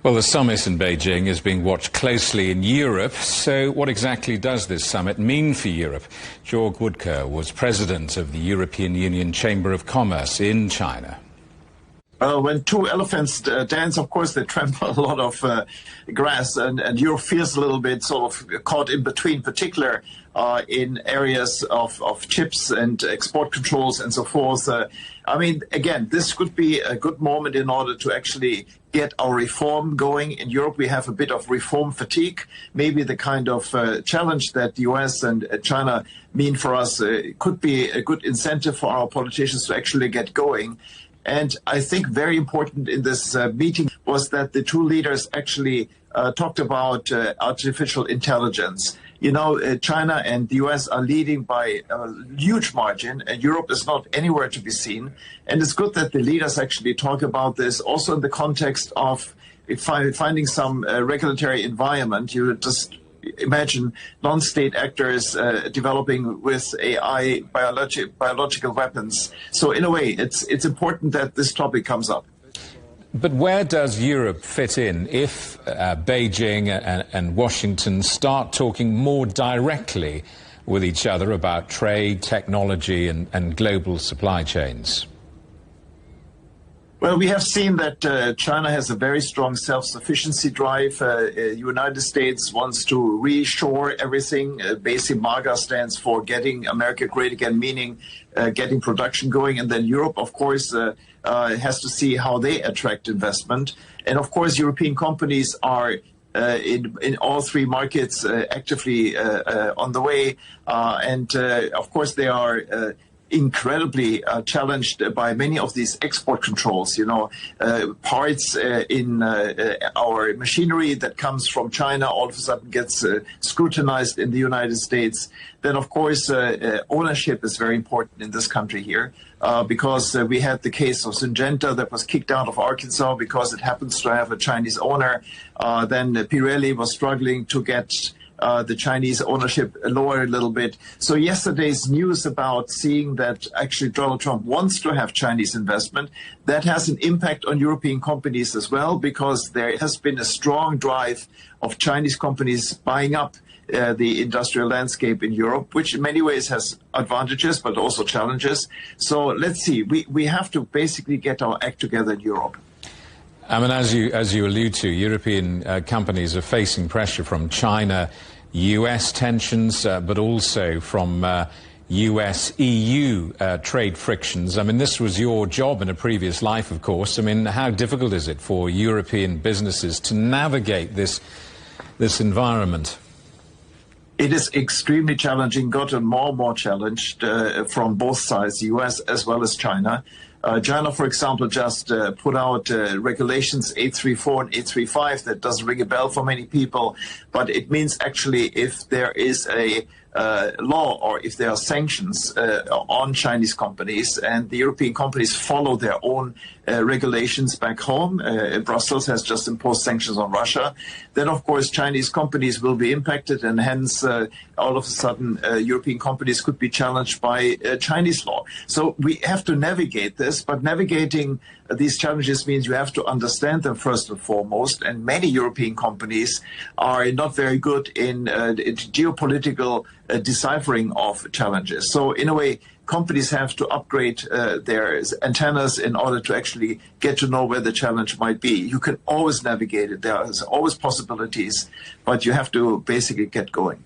Well, the summit in Beijing is being watched closely in Europe. So what exactly does this summit mean for Europe? Joerg Wuttke was president of the European Union Chamber of Commerce in China. When two elephants dance, of course, they trample a lot of grass, and Europe feels a little bit sort of caught in between, particular in areas of chips and export controls and so forth. I mean, again, this could be a good moment in order to actually get our reform going. In Europe, we have a bit of reform fatigue. Maybe the kind of challenge that the US and China mean for us could be a good incentive for our politicians to actually get going. And I think very important in this meeting was that the two leaders actually talked about artificial intelligence. You know, China and the US are leading by a huge margin, and Europe is not anywhere to be seen. And it's good that the leaders actually talk about this also in the context of finding some regulatory environment. You just imagine non-state actors developing with AI biological weapons. So in a way, it's important that this topic comes up. But where does Europe fit in if Beijing and Washington start talking more directly with each other about trade, technology and global supply chains? Well, we have seen that China has a very strong self-sufficiency drive. The United States wants to reshore everything. Basic MAGA stands for getting America great again, meaning getting production going. And then Europe, of course, has to see how they attract investment. And of course, European companies are in all three markets actively on the way. And of course, they are incredibly challenged by many of these export controls. You know, parts in our machinery that comes from China all of a sudden gets scrutinized in the United States. Then, of course, ownership is very important in this country here because we had the case of Syngenta that was kicked out of Arkansas because it happens to have a Chinese owner. Then Pirelli was struggling to get the Chinese ownership lower a little bit. So yesterday's news about seeing that actually Donald Trump wants to have Chinese investment, that has an impact on European companies as well, because there has been a strong drive of Chinese companies buying up the industrial landscape in Europe, which in many ways has advantages but also challenges. So let's see. We have to basically get our act together in Europe. I mean, as you allude to, European companies are facing pressure from China, US tensions, but also from US-EU trade frictions. I mean, this was your job in a previous life, of course. I mean, how difficult is it for European businesses to navigate this environment? It is extremely challenging, gotten more and more challenged from both sides, the US as well as China. China, for example, just put out regulations 834 and 835. That doesn't ring a bell for many people, but it means actually if there is a law or if there are sanctions on Chinese companies and the European companies follow their own regulations back home, Brussels has just imposed sanctions on Russia, then of course Chinese companies will be impacted, and hence all of a sudden European companies could be challenged by Chinese law. So we have to navigate this, but navigating these challenges means you have to understand them first and foremost, and many European companies are not very good in geopolitical deciphering of challenges. So in a way, companies have to upgrade their antennas in order to actually get to know where the challenge might be. You can always navigate it. There's always possibilities, but you have to basically get going.